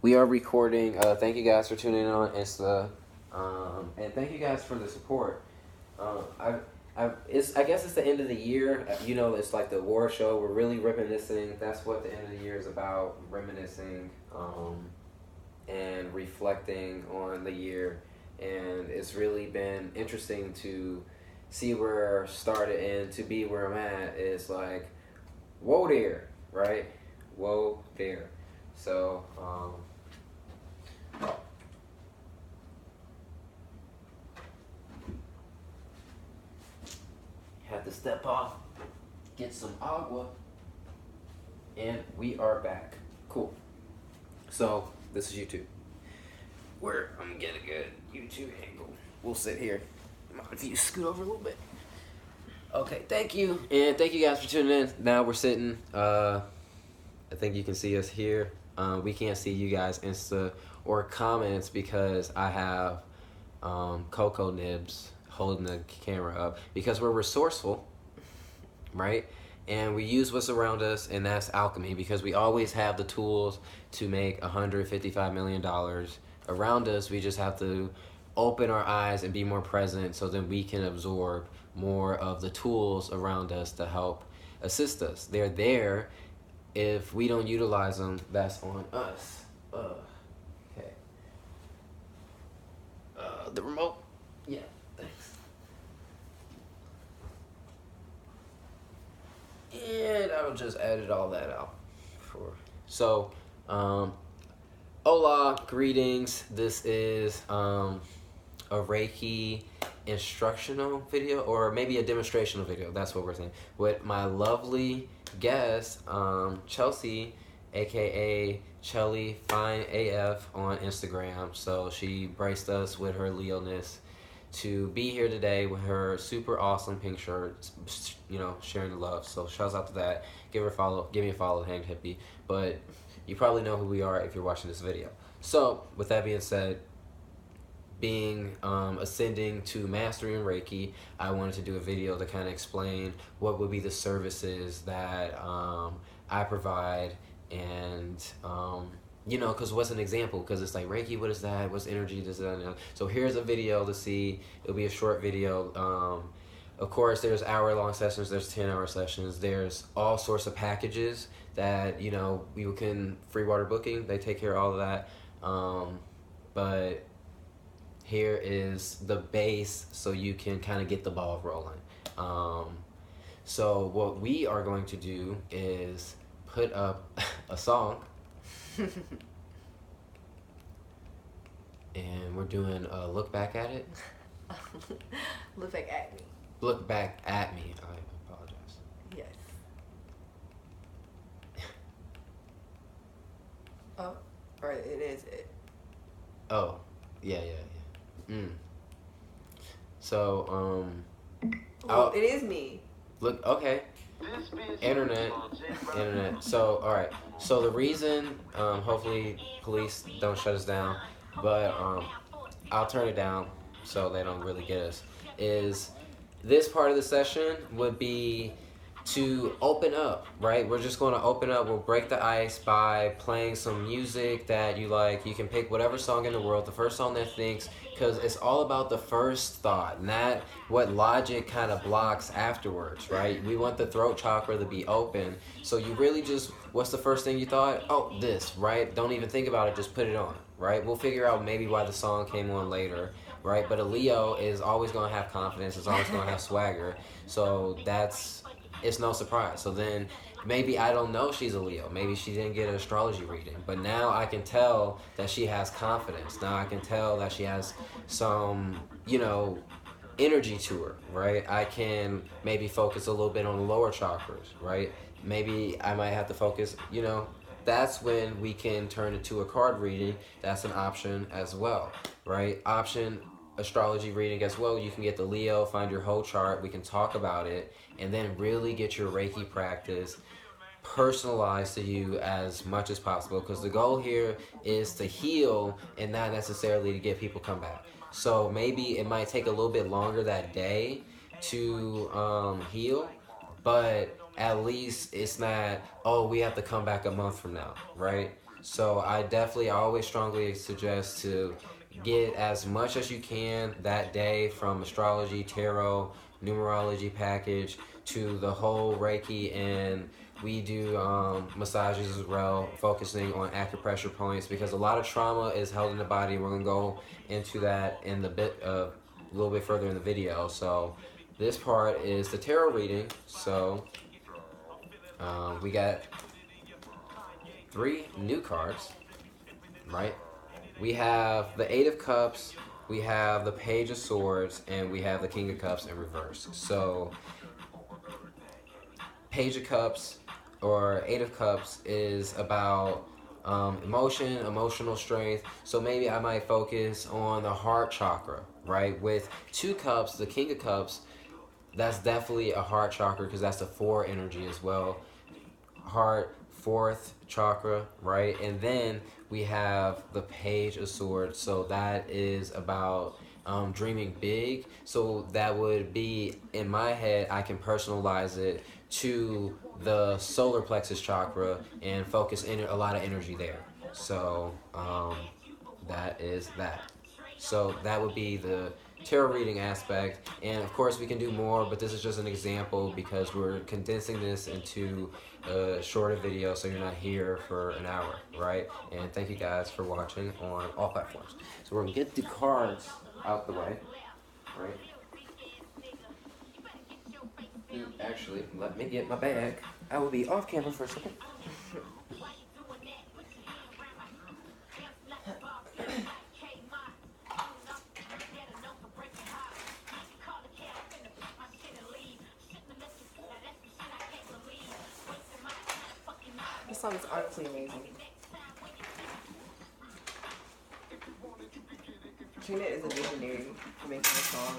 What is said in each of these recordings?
We are recording. Thank you guys for tuning in on Insta, and thank you guys for the support. I guess it's the end of the year. You know, it's like the war show. We're really reminiscing. That's what the end of the year is about: reminiscing and reflecting on the year. And it's really been interesting to see where I started and to be where I'm at. Is like, whoa there, right? Whoa there. So. Had to step off, get some agua, and we are back. Cool. So this is YouTube. Where I'm gonna get a good YouTube angle. We'll sit here. If you scoot over a little bit. Okay, thank you, and thank you guys for tuning in. Now we're sitting. I think you can see us here. We can't see you guys Insta or comments because I have Coco Nibs holding the camera up because we're resourceful, right? And we use what's around us, and that's alchemy, because we always have the tools to make $155 million around us. We just have to open our eyes and be more present so that we can absorb more of the tools around us to help assist us. They're there. If we don't utilize them, that's on us. Okay. The remote? Yeah, thanks. And I'll just edit all that out. So, hola, greetings. This is a Reiki instructional video, or maybe a demonstrational video. That's what we're saying. With my lovely guest, Chelsea, aka Chelly Fine AF on Instagram. So she braced us with her Leo-ness to be here today with her super awesome pink shirt, you know, sharing the love. So shouts out to that. Give her a follow, give me a follow, Hang Hippie. But you probably know who we are if you're watching this video. So with that being said, being ascending to mastering Reiki, I wanted to do a video to kind of explain what would be the services that I provide, and you know, because what's an example? Because it's like, Reiki, what is that? What's energy? This, that, and that. So here's a video to see. It'll be a short video. Of course, there's hour-long sessions. There's 10-hour sessions. There's all sorts of packages that, you know, we can, FreeWater booking. They take care of all of that. But here is the base so you can kind of get the ball rolling. So what we are going to do is put up a song. And we're doing a look back at it. Look back at me. Look back at me. I apologize. Yes. Oh, or it is it. Oh, yeah. So, well, it is me. Look, okay. Internet. So, all right. So the reason, hopefully, police don't shut us down, but I'll turn it down so they don't really get us. Is this part of the session would be to open up, right? We're just going to open up. We'll break the ice by playing some music that you like. You can pick whatever song in the world, the first song that thinks, because it's all about the first thought, not what logic kind of blocks afterwards, right? We want the throat chakra to be open. So you really just, what's the first thing you thought? Oh, this, right? Don't even think about it, just put it on, right? We'll figure out maybe why the song came on later, right? But a Leo is always going to have confidence, is always going to have swagger. So it's no surprise. So then maybe I don't know she's a Leo. Maybe she didn't get an astrology reading. But now I can tell that she has confidence. Now I can tell that she has some, you know, energy to her, right? I can maybe focus a little bit on the lower chakras, right? Maybe I might have to focus, you know, that's when we can turn it to a card reading. That's an option as well, right? Option astrology reading as well. You can get the Leo, find your whole chart. We can talk about it, and then really get your Reiki practice personalized to you as much as possible, because the goal here is to heal and not necessarily to get people come back. So maybe it might take a little bit longer that day to heal, but at least it's not, oh, we have to come back a month from now, right? So I always strongly suggest to get as much as you can that day, from astrology, tarot, numerology package to the whole Reiki, and we do massages as well, focusing on acupressure points, because a lot of trauma is held in the body. We're gonna go into that in the bit a little bit further in the video. So this part is the tarot reading. So we got 3 new cards, right? We have the Eight of Cups, we have the Page of Swords, and we have the King of Cups in reverse. So Page of Cups or Eight of Cups is about emotion, emotional strength. So maybe I might focus on the heart chakra, right? With 2 cups, the King of Cups, that's definitely a heart chakra, because that's the 4 energy as well. Heart, 4th chakra, right? And then we have the Page of Swords. So that is about dreaming big. So that would be, in my head, I can personalize it to the solar plexus chakra and focus in a lot of energy there. So that is that. So that would be the tarot reading aspect. And of course we can do more, but this is just an example because we're condensing this into a shorter video, so you're not here for an hour, right? And thank you guys for watching on all platforms. So we're gonna get the cards out the way, right? Actually, let me get my bag. I will be off camera for a second. This song is honestly amazing. Trina is a visionary for making a song.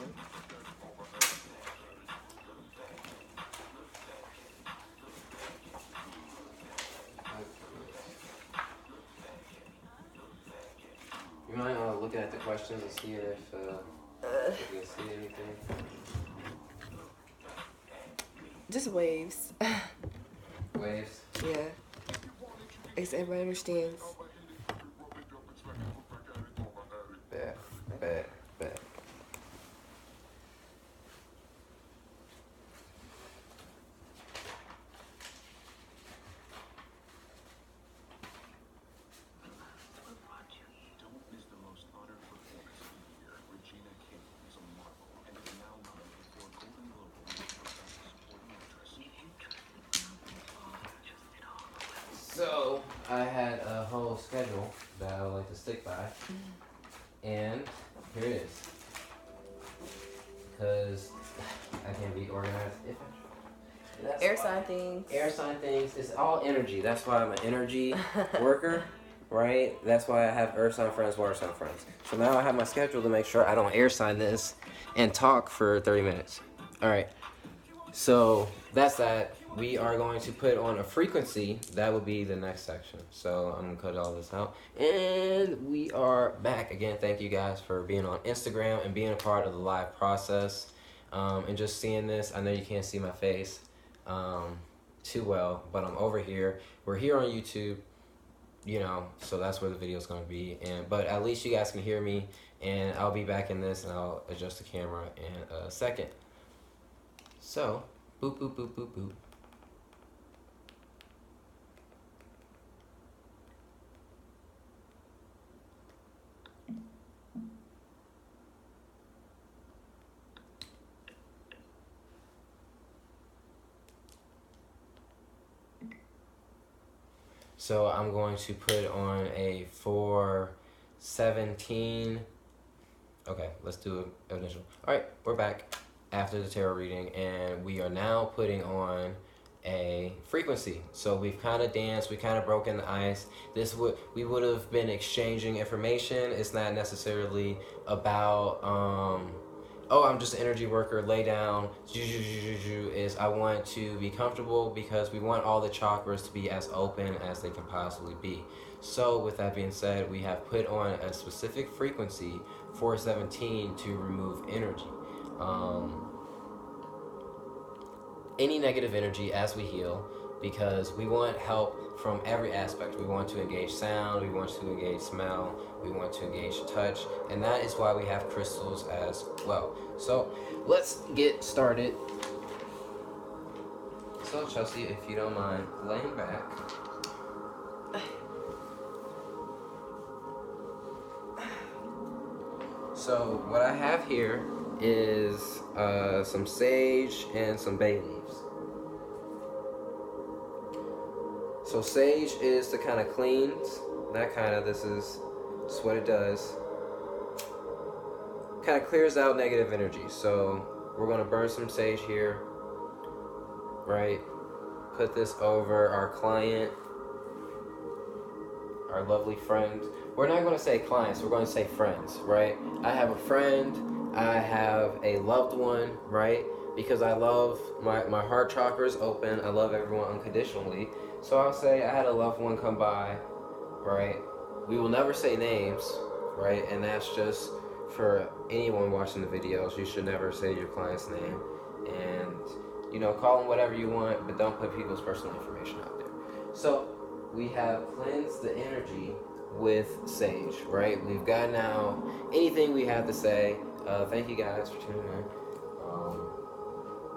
You might want to look at the questions and see if you can see anything. Just waves. Waves. Yeah. I guess everybody understands. Bet. So I had a whole schedule that I would like to stick by, and here it is. Because I can't be organized. Air sign things. Air sign things. It's all energy. That's why I'm an energy worker, right? That's why I have earth sign friends, water sign friends. So now I have my schedule to make sure I don't air sign this and talk for 30 minutes. All right. So that's that. We are going to put on a frequency. That will be the next section. So I'm going to cut all this out. And we are back. Again, thank you guys for being on Instagram and being a part of the live process. And just seeing this. I know you can't see my face too well, but I'm over here. We're here on YouTube, you know, so that's where the video is going to be. But at least you guys can hear me, and I'll be back in this, and I'll adjust the camera in a second. So, boop, boop, boop, boop, boop. So I'm going to put on a 417. Okay, let's do an initial. All right, we're back after the tarot reading, and we are now putting on a frequency. So we've kind of danced, we kind of broken the ice. We would have been exchanging information. It's not necessarily about oh, I'm just an energy worker, lay down, is I want to be comfortable, because we want all the chakras to be as open as they can possibly be. So with that being said, we have put on a specific frequency, 417, to remove energy. Any negative energy as we heal. because we want help from every aspect. We want to engage sound, we want to engage smell, we want to engage touch, and that is why we have crystals as well. So let's get started. So Chelsea, if you don't mind laying back. So what I have here is some sage and some bay leaves. So sage is to kind of cleans, this is what it does. Kind of clears out negative energy. So we're going to burn some sage here, right? Put this over our client, our lovely friend. We're not going to say clients, we're going to say friends, right? I have a friend, I have a loved one, right? Because I love, my heart chakra is open, I love everyone unconditionally. So I'll say I had a loved one come by, right? We will never say names, right? And that's just for anyone watching the videos. You should never say your client's name. And, you know, call them whatever you want, but don't put people's personal information out there. So we have cleansed the energy with sage, right? We've got now anything we have to say. Thank you guys for tuning in.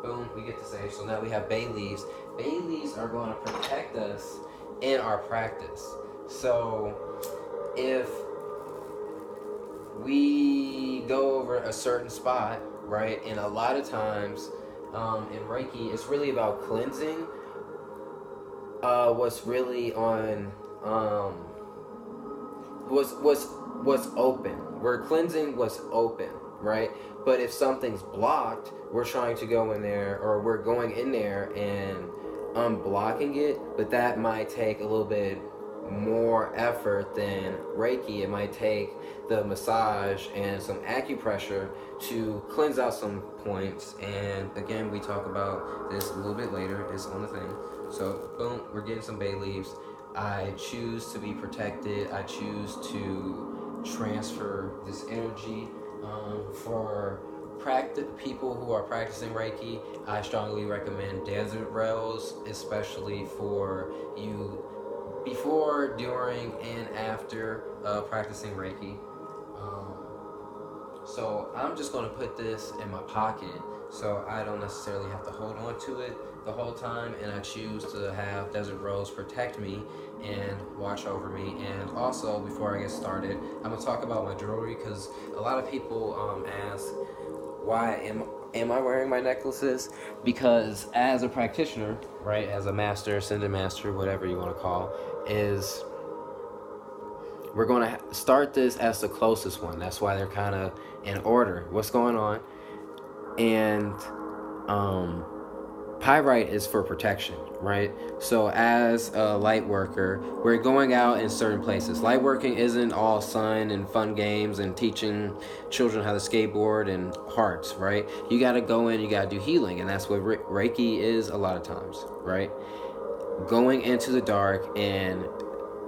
Boom, we get the sage. So now we have bay leaves. Bay leaves are going to protect us in our practice. So if we go over a certain spot, right, and a lot of times in Reiki, it's really about cleansing what's really on what's open. We're cleansing what's open, right? But if something's blocked, we're trying to go in there, or we're going in there and unblocking it, but that might take a little bit more effort than Reiki. It might take the massage and some acupressure to cleanse out some points. And again, we talk about this a little bit later. It's on the thing. So boom, we're getting some bay leaves. I choose to be protected. I choose to transfer this energy. For people who are practicing Reiki, I strongly recommend desert rails, especially for you before, during, and after practicing Reiki. So I'm just going to put this in my pocket so I don't necessarily have to hold on to it the whole time, and I choose to have desert rose protect me and watch over me. And also, before I get started, I'm going to talk about my jewelry, because a lot of people ask, why am I wearing my necklaces? Because as a practitioner, right, as a master, ascended master, whatever you want to call, is we're going to start this as the closest one. That's why they're kind of in order. What's going on? And pyrite is for protection, right? So as a light worker, we're going out in certain places. Light working isn't all sun and fun games and teaching children how to skateboard and hearts, right? You got to go in, you got to do healing, and that's what Reiki is a lot of times, right? Going into the dark and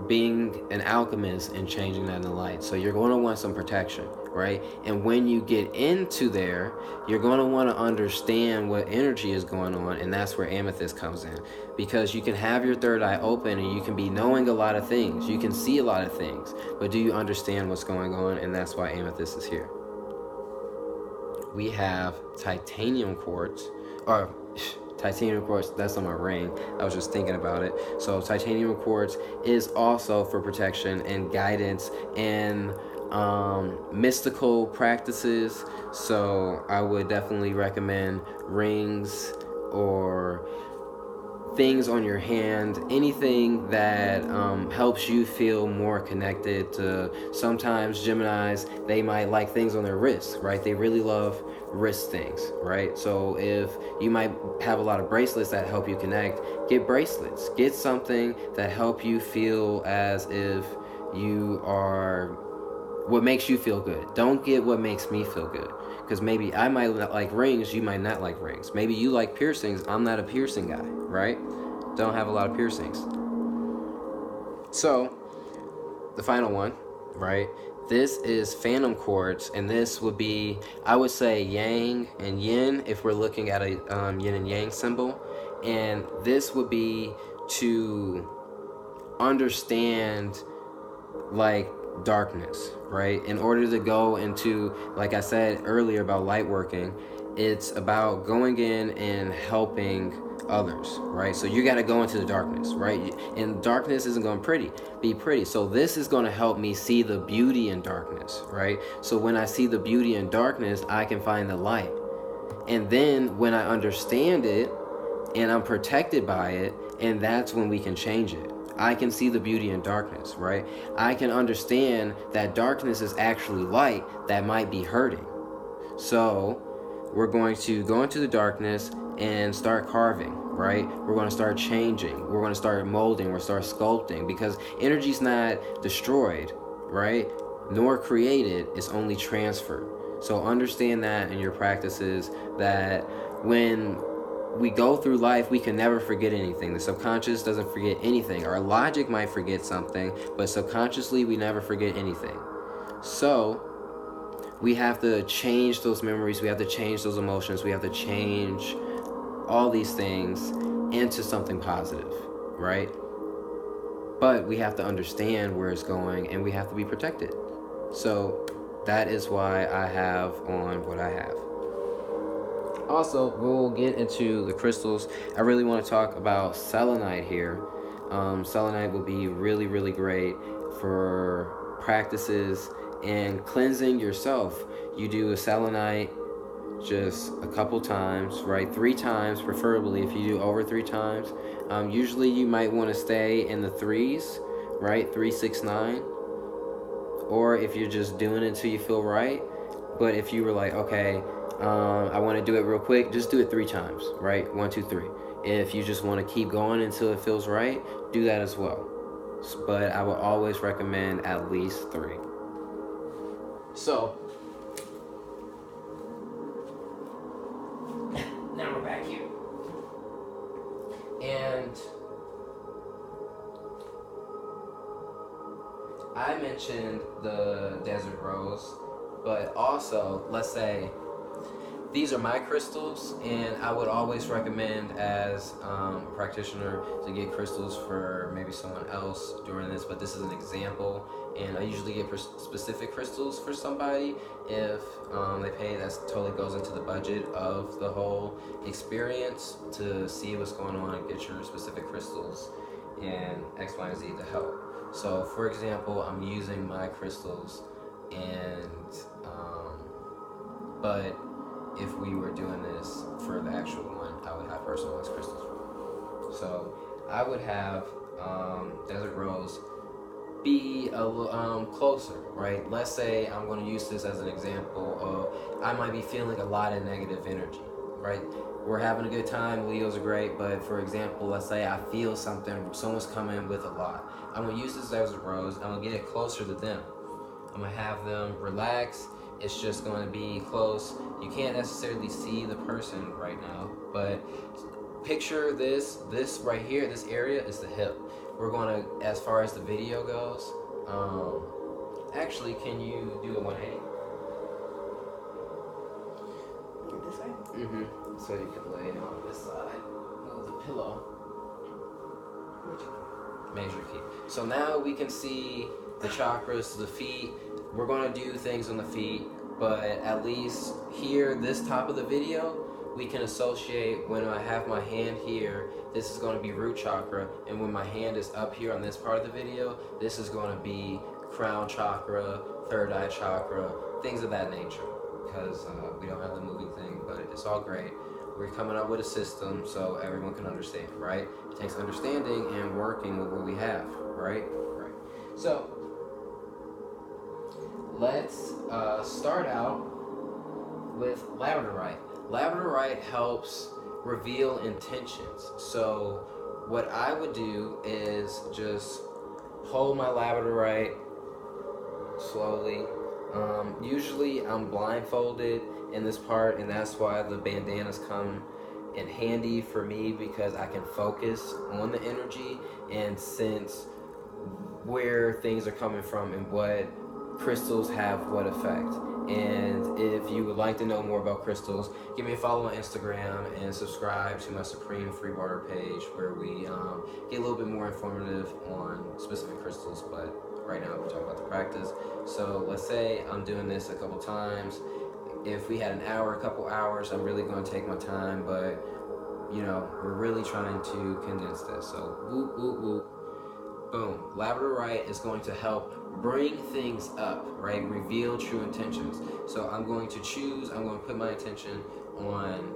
being an alchemist and changing that in the light. So you're going to want some protection, right? And when you get into there, you're going to want to understand what energy is going on, and that's where amethyst comes in. Because you can have your third eye open and you can be knowing a lot of things. You can see a lot of things, but do you understand what's going on? And that's why amethyst is here. We have titanium quartz, or titanium quartz, that's on my ring. I was just thinking about it. So titanium quartz is also for protection and guidance and mystical practices. So I would definitely recommend rings or things on your hand, anything that helps you feel more connected to. Sometimes Geminis, they might like things on their wrists, right? They really love wrist things, right? So if you might have a lot of bracelets that help you connect, get bracelets. Get something that help you feel as if you are what makes you feel good. Don't get what makes me feel good. Because maybe I might like rings, you might not like rings. Maybe you like piercings, I'm not a piercing guy, right? Don't have a lot of piercings. So, the final one, right? This is phantom quartz, and this would be, I would say, yang and yin if we're looking at a yin and yang symbol. And this would be to understand like darkness, right? In order to go into, like I said earlier about light working, it's about going in and helping others, right? So you got to go into the darkness, right? And darkness isn't going to be pretty. So this is going to help me see the beauty in darkness, right? So when I see the beauty in darkness, I can find the light. And then when I understand it and I'm protected by it, and that's when we can change it. I can see the beauty in darkness, right? I can understand that darkness is actually light that might be hurting. So we're going to go into the darkness and start carving, right? We're going to start changing. We're going to start molding. We're going to start sculpting, because energy's not destroyed, right? Nor created. It's only transferred. So understand that in your practices, that when we go through life, we can never forget anything. The subconscious doesn't forget anything. Our logic might forget something, but subconsciously we never forget anything. So we have to change those memories, we have to change those emotions, we have to change all these things into something positive, right? But we have to understand where it's going, and we have to be protected. So that is why I have on what I have. Also, we'll get into the crystals. I really want to talk about selenite here. Selenite will be really, really great for practices and cleansing yourself. You do a selenite just a couple times, right? 3 times, preferably. If you do over 3 times, usually you might want to stay in the 3s, right? 3, 6, 9. Or if you're just doing it until you feel right. But if you were like, okay, I want to do it real quick, just do it 3 times, right? 1, 2, 3. If you just want to keep going until it feels right, do that as well. But I would always recommend at least 3. So now we're back here, and I mentioned the desert rose, but also, let's say these are my crystals, and I would always recommend as a practitioner to get crystals for maybe someone else during this, but this is an example, and I usually get specific crystals for somebody if they pay. That totally goes into the budget of the whole experience to see what's going on and get your specific crystals and X, Y, and Z to help. So for example, I'm using my crystals, and but if we were doing this for the actual one, I would have personalized crystals. So I would have desert rose be a little closer, right? Let's say I'm going to use this as an example of I might be feeling a lot of negative energy, right? We're having a good time, Leos are great, but for example, let's say I feel something, someone's coming with a lot. I'm going to use this desert rose, I'm going to get it closer to them. I'm going to have them relax. It's just going to be close. You can't necessarily see the person right now, but picture this right here, this area is the hip. We're going to, as far as the video goes, actually, can you do a 180? This side? Mm-hmm. So you can lay it on this side. Move the pillow. Major key. So now we can see the chakras, the feet. We're going to do things on the feet, but at least here, this top of the video, we can associate when I have my hand here, this is going to be root chakra, and when my hand is up here on this part of the video, this is going to be crown chakra, third eye chakra, things of that nature, because we don't have the moving thing, but it's all great. We're coming up with a system so everyone can understand, right? It takes understanding and working with what we have, right? Right. So let's start out with labradorite. Labradorite helps reveal intentions. So what I would do is just hold my labradorite slowly. Usually I'm blindfolded in this part, and that's why the bandanas come in handy for me, because I can focus on the energy and sense where things are coming from and what crystals have what effect. And if you would like to know more about crystals, give me a follow on Instagram and subscribe to my Supreme FreeWater page, where we get a little bit more informative on specific crystals. But right now we're talking about the practice. So let's say I'm doing this a couple times. If we had an hour, a couple hours, I'm really going to take my time, but we're really trying to condense this. So whoop, whoop, whoop. Boom. Labradorite is going to help bring things up, right? Reveal true intentions. So I'm going to put my attention on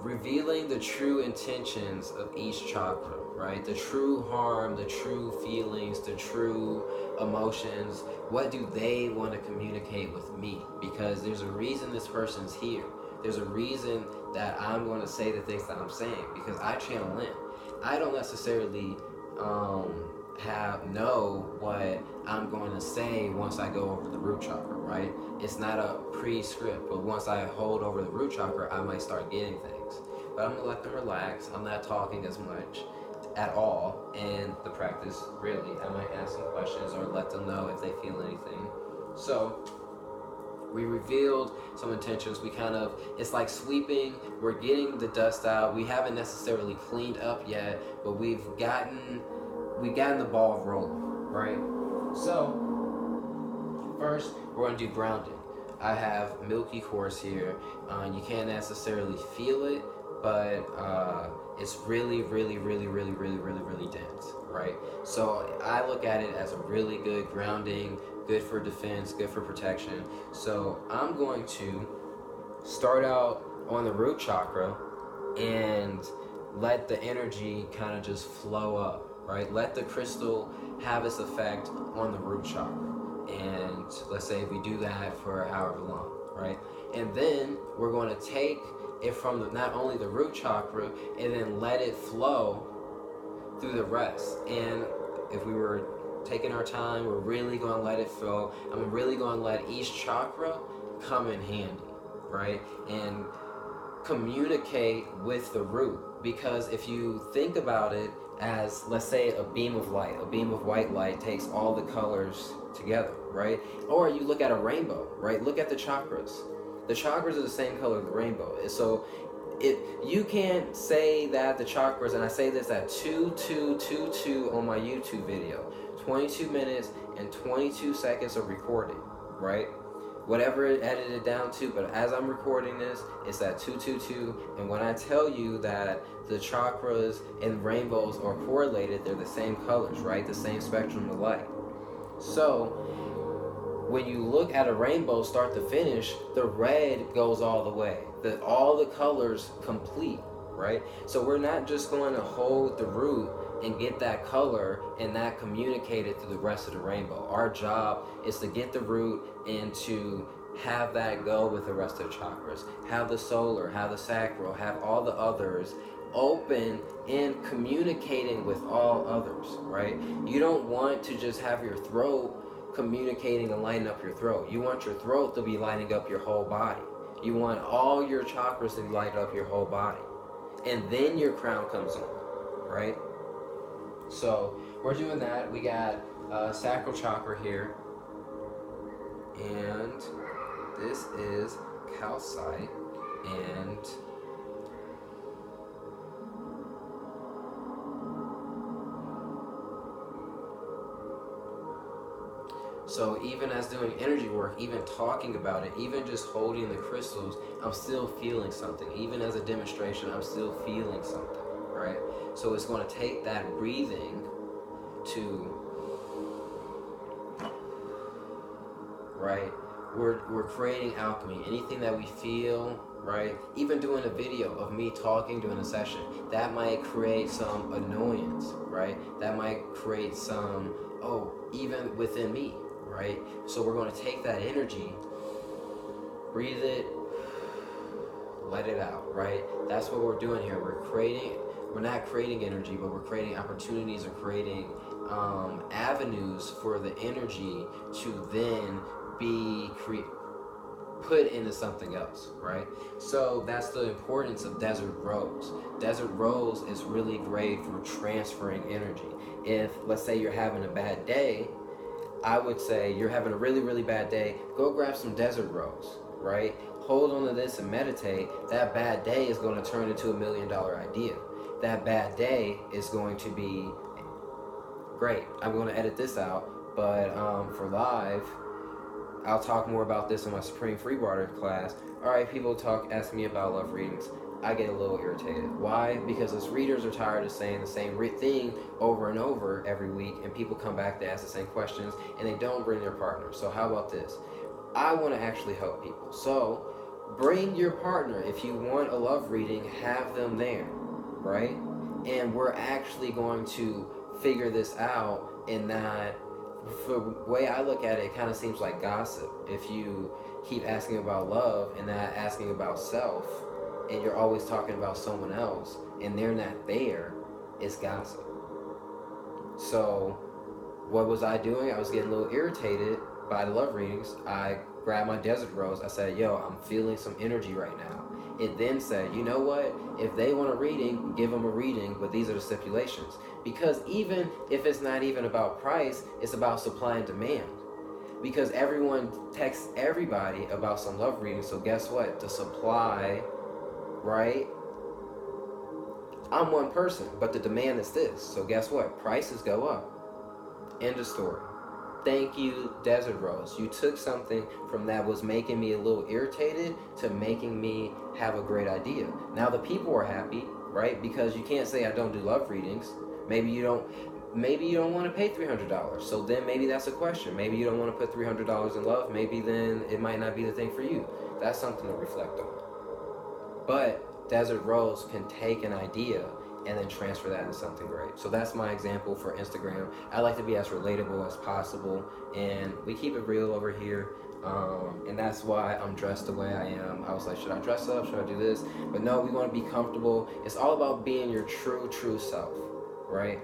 revealing the true intentions of each chakra, right? The true harm, the true feelings, the true emotions. What do they want to communicate with me? Because there's a reason this person's here. There's a reason that I'm going to say the things that I'm saying, because I channel in. I don't necessarily know what I'm going to say once I go over the root chakra, right? It's not a pre-script, but once I hold over the root chakra, I might start getting things. But I'm gonna let them relax. I'm not talking as much at all in the practice, really. I might ask some questions or let them know if they feel anything. So we revealed some intentions. It's like sweeping. We're getting the dust out. We haven't necessarily cleaned up yet, but we've gotten the ball rolling, right? So first, we're going to do grounding. I have milky quartz here. You can't necessarily feel it, but it's really, really, really, really, really, really, really dense, right? So I look at it as a really good grounding, good for defense, good for protection. So I'm going to start out on the root chakra and let the energy kind of just flow up. Right? Let the crystal have its effect on the root chakra. And let's say we do that for however long, right? And then we're going to take it from not only the root chakra and then let it flow through the rest. And if we were taking our time, we're really going to let it flow. I'm really going to let each chakra come in handy, right? And communicate with the root. Because if you think about it as, let's say, a beam of light, a beam of white light takes all the colors together, right? Or you look at a rainbow, right? Look at the chakras. The chakras are the same color as the rainbow. So you can't say that the chakras, and I say this at 2222 on my YouTube video, 22 minutes and 22 seconds of recording, right? Whatever it edited down to, but as I'm recording this, it's at 222, and when I tell you that the chakras and rainbows are correlated, they're the same colors, right? The same spectrum of light. So when you look at a rainbow start to finish, the red goes all the way. All the colors complete, right? So we're not just going to hold the root and get that color and that communicated through the rest of the rainbow. Our job is to get the root and to have that go with the rest of the chakras. Have the solar, have the sacral, have all the others open and communicating with all others, right? You don't want to just have your throat communicating and lighting up your throat. You want your throat to be lighting up your whole body. You want all your chakras to light up your whole body. And then your crown comes on, right? So we're doing that. We got sacral chakra here, and this is calcite, and so even as doing energy work, even talking about it, even just holding the crystals, I'm still feeling something. Even as a demonstration, I'm still feeling something, right? So it's going to take that breathing to, right? We're creating alchemy. Anything that we feel, right? Even doing a video of me talking during a session, that might create some annoyance, right? That might create some, even within me, right? So we're going to take that energy, breathe it, let it out, right? That's what we're doing here. We're not creating energy, but we're creating opportunities or creating avenues for the energy to then be put into something else, right? So that's the importance of desert rose. Desert rose is really great for transferring energy. If, let's say, you're having a bad day, I would say you're having a really, really bad day. Go grab some desert rose, right? Hold on to this and meditate. That bad day is going to turn into $1 million idea. That bad day is going to be great. I'm going to edit this out, but for live, I'll talk more about this in my Supreme FreeWater class. All right, people ask me about love readings. I get a little irritated. Why? Because us readers are tired of saying the same thing over and over every week, and people come back to ask the same questions, and they don't bring their partner. So how about this? I want to actually help people. So bring your partner. If you want a love reading, have them there, right? And we're actually going to figure this out in that. The way I look at it, it kind of seems like gossip. If you keep asking about love and not asking about self, and you're always talking about someone else and they're not there, it's gossip. So what was I doing? I was getting a little irritated by the love readings. I grabbed my desert rose. I said, yo, I'm feeling some energy right now. It then said, you know what? If they want a reading, give them a reading, but these are the stipulations. Because even if it's not even about price, it's about supply and demand. Because everyone texts everybody about some love reading, so guess what? The supply, right? I'm one person, but the demand is this. So guess what? Prices go up. End of story. Thank you, Desert Rose. You took something from that was making me a little irritated to making me have a great idea. Now the people are happy, right? Because you can't say I don't do love readings. Maybe you don't want to pay $300. So then maybe that's a question. Maybe you don't want to put $300 in love. Maybe then it might not be the thing for you. That's something to reflect on. But Desert Rose can take an idea and then transfer that into something great. So that's my example for Instagram. I like to be as relatable as possible, and we keep it real over here. And that's why I'm dressed the way I am. I was like, should I dress up? Should I do this? But no, we want to be comfortable. It's all about being your true self, right?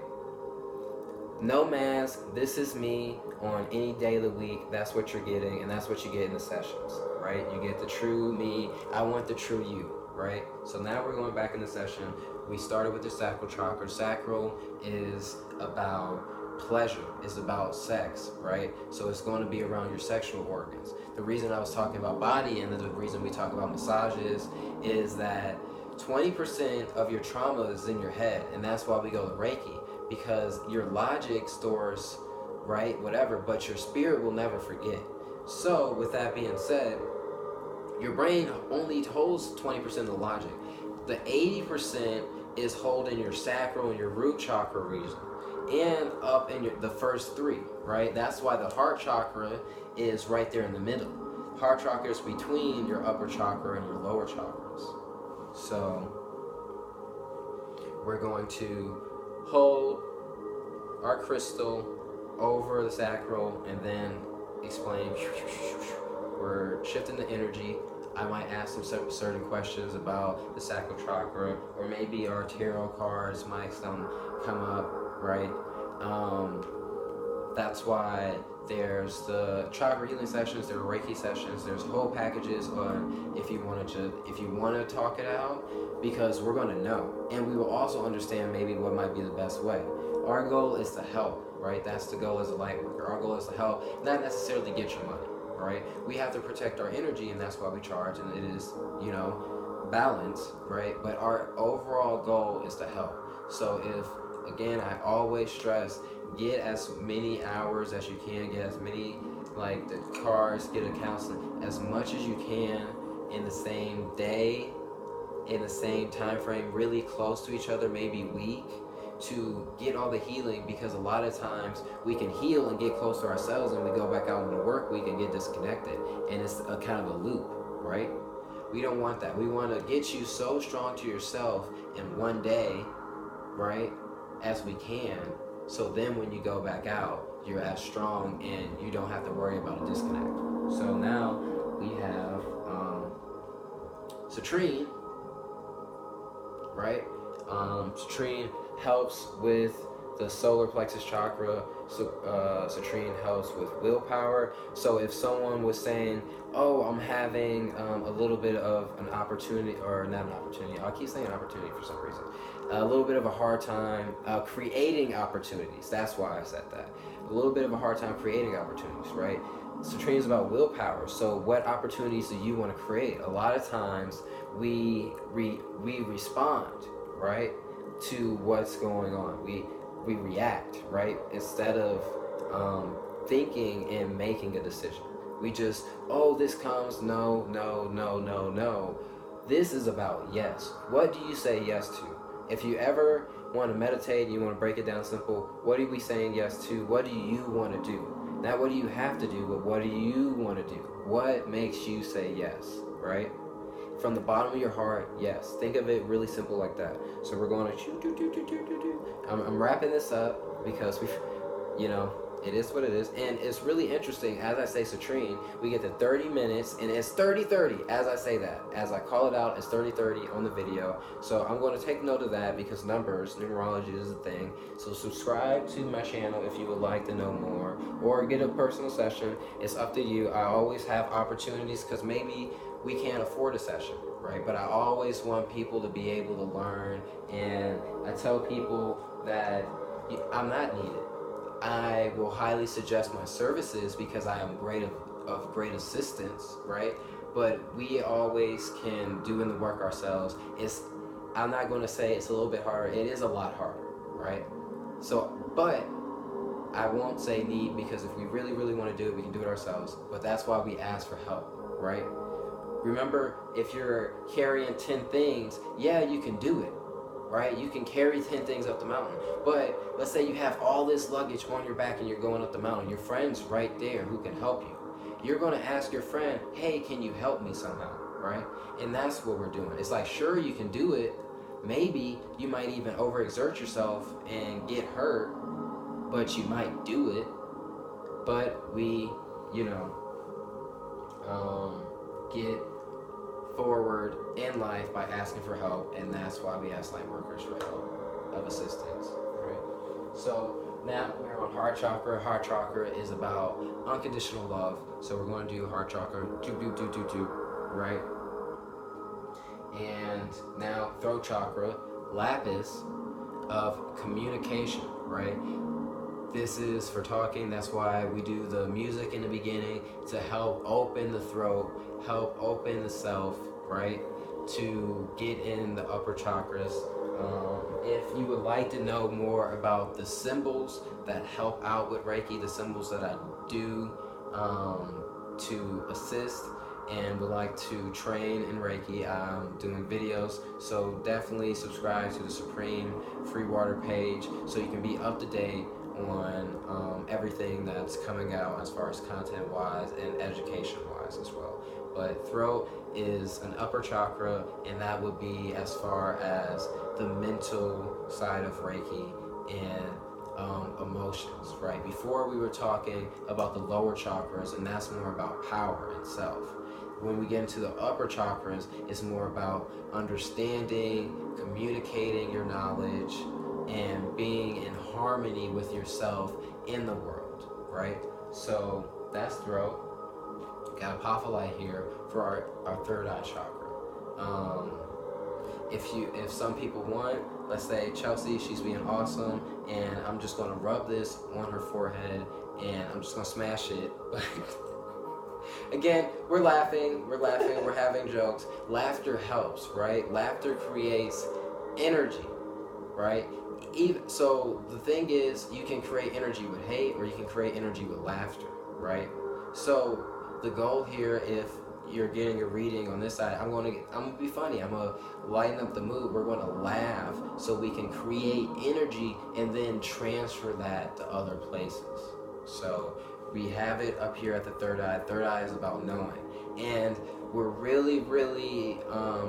No mask. This is me on any day of the week. That's what you're getting, and that's what you get in the sessions, right? You get the true me. I want the true you, right? So now we're going back in the session. We started with the sacral chakra. Sacral is about pleasure. It's about sex, right? So it's going to be around your sexual organs. The reason I was talking about body and the reason we talk about massages is that 20% of your trauma is in your head, and that's why we go to Reiki, because your logic stores, right, whatever, but your spirit will never forget. So with that being said, your brain only holds 20% of the logic. The 80% is holding your sacral and your root chakra region, and up in the first three, right? That's why the heart chakra is right there in the middle. Heart chakra is between your upper chakra and your lower chakras. So we're going to hold our crystal over the sacral and then explain. We're shifting the energy. I might ask some certain questions about the sacral chakra, or maybe our tarot cards might come up, right? That's why there's the chakra healing sessions, there are Reiki sessions, there's whole packages on if you want to talk it out, because we're going to know, and we will also understand maybe what might be the best way. Our goal is to help, right? That's the goal as a light worker. Our goal is to help, not necessarily get your money, right? We have to protect our energy, and that's why we charge, and it is, balance, right? But our overall goal is to help. So if, again, I always stress, get as many hours as you can, get as many, like the cards, get a counseling, as much as you can in the same day, in the same time frame, really close to each other, maybe week, to get all the healing, because a lot of times we can heal and get close to ourselves and we go back out in the work week and get disconnected, and it's a kind of a loop, right? We don't want that. We want to get you so strong to yourself in one day, right, as we can, so then when you go back out, you're as strong and you don't have to worry about a disconnect. So now we have citrine, right? Citrine helps with The solar plexus chakra, citrine helps with willpower. So if someone was saying, "Oh, I'm having a little bit of an opportunity," or not an opportunity, I keep saying opportunity for some reason, a little bit of a hard time creating opportunities. That's why I said that. A little bit of a hard time creating opportunities, right? Citrine is about willpower. So what opportunities do you want to create? A lot of times we respond, right, to what's going on. We react, right, instead of thinking and making a decision. We just, oh, this comes, no, no, no, no, no. This is about yes. What do you say yes to? If you ever want to meditate, you want to break it down simple, what are we saying yes to? What do you want to do? Not what do you have to do, but what do you want to do? What makes you say yes, right? From the bottom of your heart, yes. Think of it really simple like that. So we're going to I'm wrapping this up because it is what it is. And it's really interesting, as I say citrine, we get to 30 minutes, and it's 30-30, as I say that. As I call it out, it's 30-30 on the video. So I'm going to take note of that because numerology is a thing. So subscribe to my channel if you would like to know more, or get a personal session. It's up to you. I always have opportunities because maybe we can't afford a session, right? But I always want people to be able to learn, and I tell people that I'm not needed. I will highly suggest my services because I am of great assistance, right? But we always can do in the work ourselves. I'm not going to say it's a little bit harder. It is a lot harder, right? So, but I won't say need, because if we really, really want to do it, we can do it ourselves. But that's why we ask for help, right? Remember, if you're carrying 10 things, yeah, you can do it, right? You can carry 10 things up the mountain. But let's say you have all this luggage on your back and you're going up the mountain. Your friend's right there who can help you. You're going to ask your friend, hey, can you help me somehow, right? And that's what we're doing. It's like, sure, you can do it. Maybe you might even overexert yourself and get hurt, but you might do it. But we, get forward in life by asking for help, and that's why we ask light workers for help of assistance, right? So now we're on heart chakra. Heart chakra is about unconditional love. So we're going to do heart chakra, right? And now throat chakra, lapis, of communication, right? This is for talking. That's why we do the music in the beginning, to help open the throat, help open the self, right? To get in the upper chakras. If you would like to know more about the symbols that help out with Reiki, the symbols that I do to assist, and would like to train in Reiki, I'm doing videos. So definitely subscribe to the Supreme FreeWater page so you can be up to date on everything that's coming out as far as content wise and education wise as well. But throat is an upper chakra, and that would be as far as the mental side of Reiki and emotions, right? Before we were talking about the lower chakras, and that's more about power itself. When we get into the upper chakras, it's more about understanding, communicating your knowledge, and being in harmony with yourself in the world, right? So that's throat. Got a apophyllite here for our third eye chakra. If some people want, let's say Chelsea, she's being awesome, and I'm just gonna rub this on her forehead, and I'm just gonna smash it. Again, we're laughing, we're having jokes. Laughter helps, right? Laughter creates energy, right? So the thing is, you can create energy with hate, or you can create energy with laughter, right? So the goal here, if you're getting a reading on this side, I'm gonna be funny. I'm gonna lighten up the mood. We're gonna laugh so we can create energy and then transfer that to other places. So we have it up here at the third eye. Third eye is about knowing, and we're really, really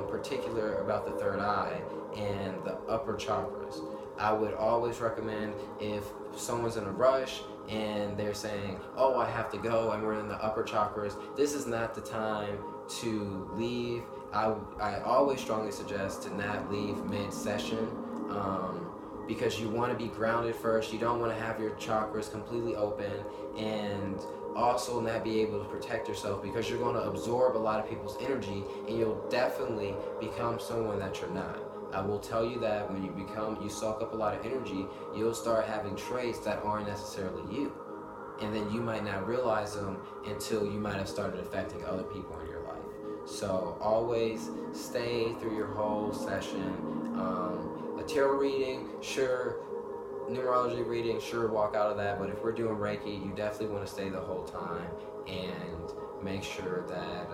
particular about the third eye and the upper chakras. I would always recommend, if someone's in a rush and they're saying, oh, I have to go, and we're in the upper chakras, this is not the time to leave. I always strongly suggest to not leave mid-session. because you want to be grounded first. You don't want to have your chakras completely open and also not be able to protect yourself, because you're going to absorb a lot of people's energy and you'll definitely become someone that you're not. I will tell you that when you suck up a lot of energy, you'll start having traits that aren't necessarily you. And then you might not realize them until you might have started affecting other people in your life. So always stay through your whole session. A tarot reading, sure. Numerology reading, sure, walk out of that. But if we're doing Reiki, you definitely want to stay the whole time and make sure that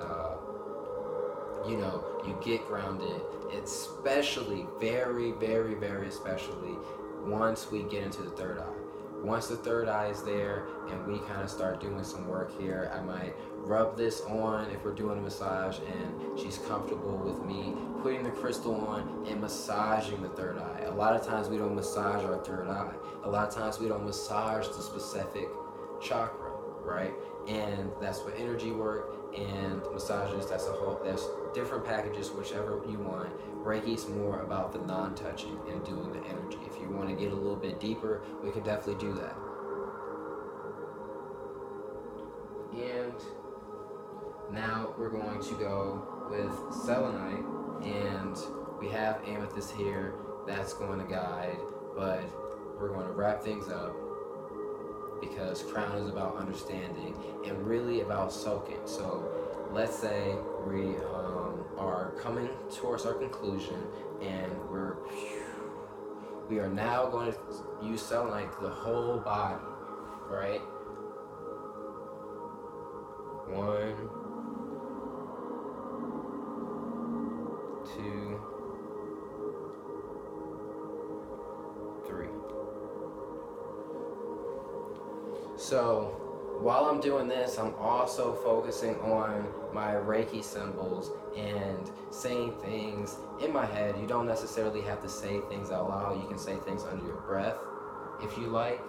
you get grounded, especially, very, very, very especially, once we get into the third eye. Once the third eye is there and we kind of start doing some work here, I might rub this on if we're doing a massage and she's comfortable with me putting the crystal on and massaging the third eye. A lot of times we don't massage our third eye. A lot of times we don't massage the specific chakra, right? And that's what energy work and massages, that's different packages, whichever you want. Reiki's more about the non-touching and doing the energy. If you want to get a little bit deeper, we can definitely do that. And now we're going to go with selenite, and we have amethyst here that's going to guide, but we're going to wrap things up because crown is about understanding and really about soaking. So let's say we are coming towards our conclusion and we are now going to use selenite to the whole body, right? 1, 2, 3. So while I'm doing this, I'm also focusing on my Reiki symbols and saying things in my head. You don't necessarily have to say things out loud. You can say things under your breath if you like.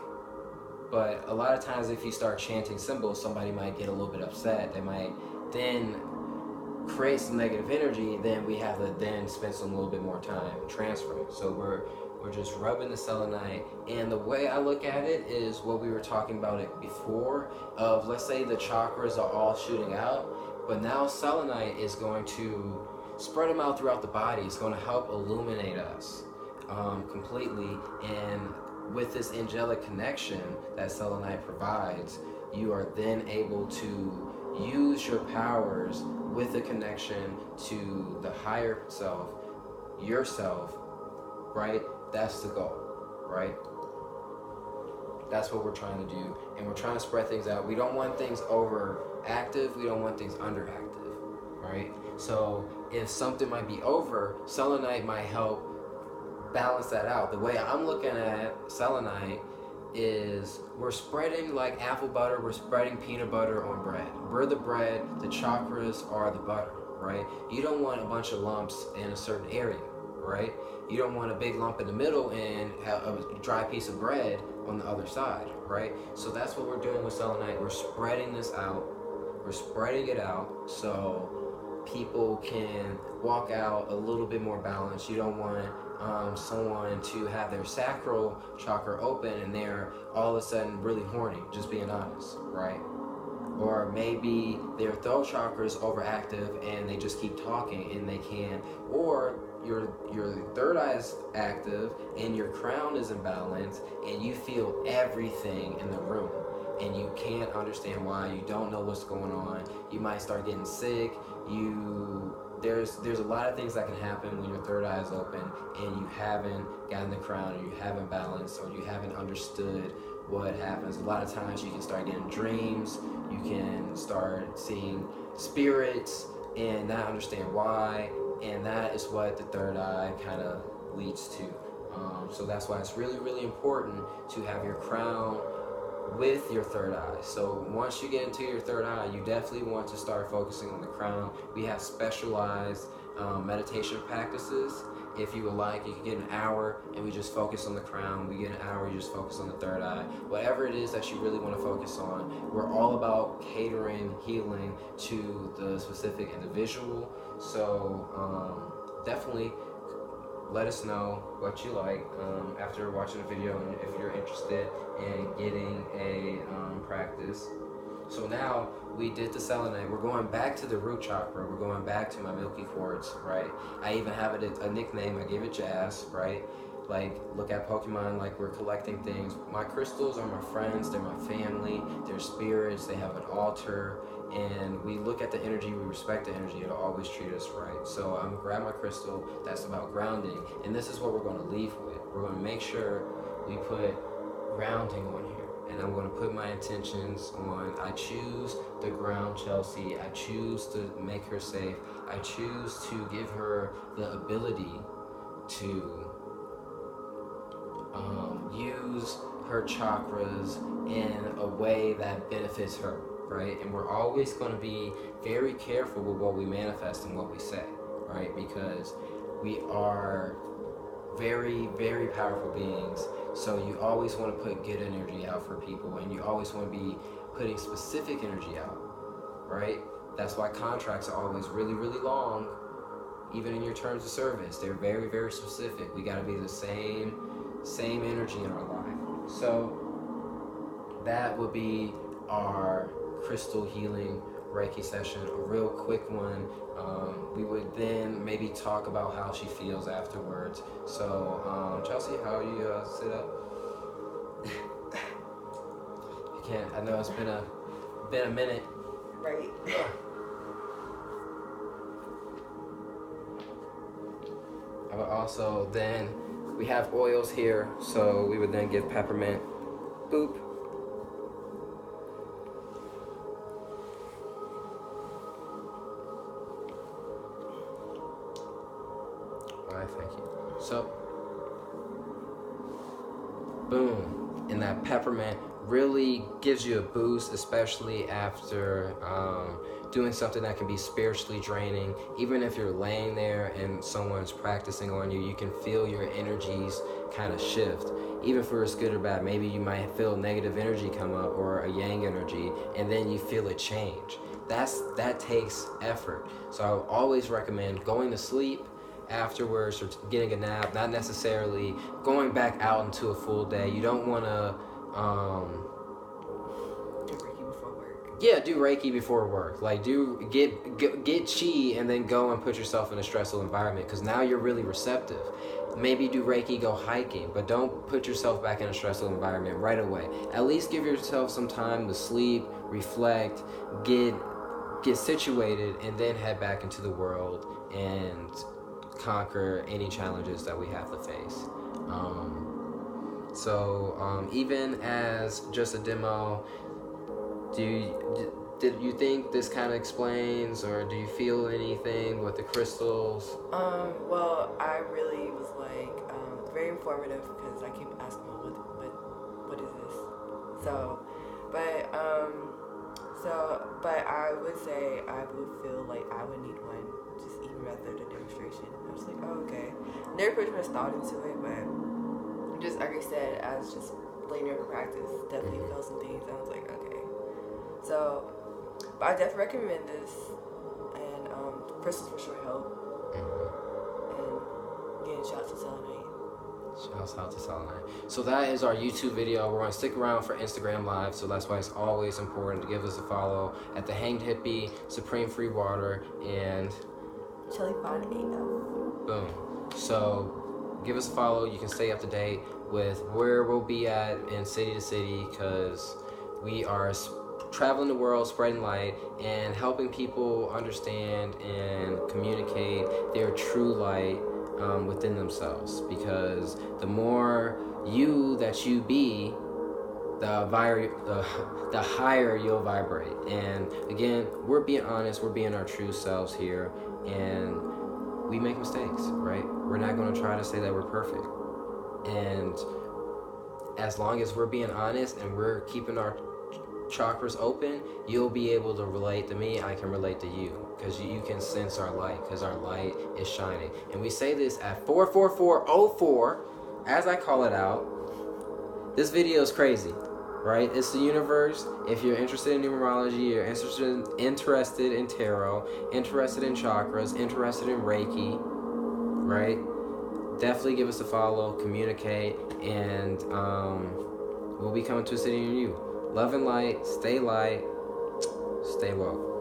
But a lot of times if you start chanting symbols, somebody might get a little bit upset. They might then create some negative energy. Then we have to then spend some little bit more time transferring. So we're just rubbing the selenite, and the way I look at it is what we were talking about it before, of let's say the chakras are all shooting out, but now selenite is going to spread them out throughout the body. It's going to help illuminate us completely, and with this angelic connection that selenite provides, you are then able to use your powers with a connection to the higher self, yourself, right? That's the goal, right? That's what we're trying to do. And we're trying to spread things out. We don't want things overactive. We don't want things underactive, right? So if something might be over, selenite might help balance that out. The way I'm looking at selenite is we're spreading like apple butter, we're spreading peanut butter on bread. We're the bread, the chakras are the butter, right? You don't want a bunch of lumps in a certain area, right? You don't want a big lump in the middle and a dry piece of bread on the other side, right? So that's what we're doing with selenite. We're spreading this out. We're spreading it out so people can walk out a little bit more balanced. You don't want someone to have their sacral chakra open and they're all of a sudden really horny, just being honest, right? Or maybe their throat chakra is overactive and they just keep talking and they can't, or your third eye is active and your crown is imbalanced and you feel everything in the room and you can't understand why. You don't know what's going on. You might start getting sick. There's a lot of things that can happen when your third eye is open and you haven't gotten the crown, or you haven't balanced, or you haven't understood what happens. A lot of times you can start getting dreams, you can start seeing spirits and not understand why, and that is what the third eye kind of leads to. So that's why it's really, really important to have your crown with your third eye. So once you get into your third eye, you definitely want to start focusing on the crown. We have specialized meditation practices. If you would like, you can get an hour and we just focus on the crown. We get an hour, you just focus on the third eye. Whatever it is that you really want to focus on, we're all about catering healing to the specific individual. So definitely let us know what you like after watching the video, and if you're interested in getting a practice. So now we did the selenite. We're going back to the root chakra. We're going back to my milky quartz, right? I even have it a nickname. I gave it Jazz, right? Like, look at Pokemon like we're collecting things. My crystals are my friends. They're my family. They're spirits. They have an altar. And we look at the energy. We respect the energy. It'll always treat us right. So I'm going to grab my crystal. That's about grounding. And this is what we're going to leave with. We're going to make sure we put grounding on here. And I'm going to put my intentions on, I choose to ground Chelsea. I choose to make her safe. I choose to give her the ability to use her chakras in a way that benefits her, right? And we're always going to be very careful with what we manifest and what we say, right? Because we are very, very powerful beings. So you always want to put good energy out for people, and you always want to be putting specific energy out, right? That's why contracts are always really, really long. Even in your terms of service, they're very, very specific. We got to be the same energy in our life. So that would be our crystal healing Reiki session, a real quick one. We would then maybe talk about how she feels afterwards. So, Chelsea, how do you sit up? You can't. I know it's been a minute. Right. I would also then, we have oils here, so we would then give peppermint. Boop. Alright, thank you. So, boom. And that peppermint really gives you a boost, especially after doing something that can be spiritually draining. Even if you're laying there and someone's practicing on you, you can feel your energies kind of shift. Even if it's good or bad, maybe you might feel negative energy come up or a yang energy, and then you feel it change. That takes effort. So I would always recommend going to sleep afterwards or getting a nap, not necessarily going back out into a full day. You don't want to Do Reiki before work. yeah, do Reiki before work. Like, get chi and then go and put yourself in a stressful environment, because now you're really receptive. Maybe do Reiki, go hiking, but don't put yourself back in a stressful environment right away. At least give yourself some time to sleep, reflect, get situated, and then head back into the world and conquer any challenges that we have to face. So even as just a demo, did you think this kind of explains, or do you feel anything with the crystals? Well, I really was like, very informative, because I keep asking, what is this? But I would say I would feel like I would need one, just even rather the demonstration. I was like, oh, okay. Never pretty much thought into it, but just like I said, I was just laying there for practice, definitely felt some things. I was like, okay. So, but I definitely recommend this, and crystals for sure help. And again, shout out to selenite. Shouts out to selenite. So that is our YouTube video. We're going to stick around for Instagram Live, so that's why it's always important to give us a follow at the Hanged Hippie, Supreme FreeWater, and Shelly Fine AF. boom. So give us a follow. You can stay up to date with where we'll be at in city to city, because we are traveling the world, spreading light, and helping people understand and communicate their true light within themselves. Because the more you that you be, the higher you'll vibrate. And again, we're being honest, we're being our true selves here, and we make mistakes, right? We're not going to try to say that we're perfect. And as long as we're being honest and we're keeping our chakras open, you'll be able to relate to me, I can relate to you, because you can sense our light, because our light is shining. And we say this at 44404, as I call it out. This video is crazy, right? It's the universe. If you're interested in numerology, you're interested in tarot, interested in chakras, interested in Reiki, right? definitely give us a follow, communicate, and we'll be coming to a city near you. Love and light, stay stay woke.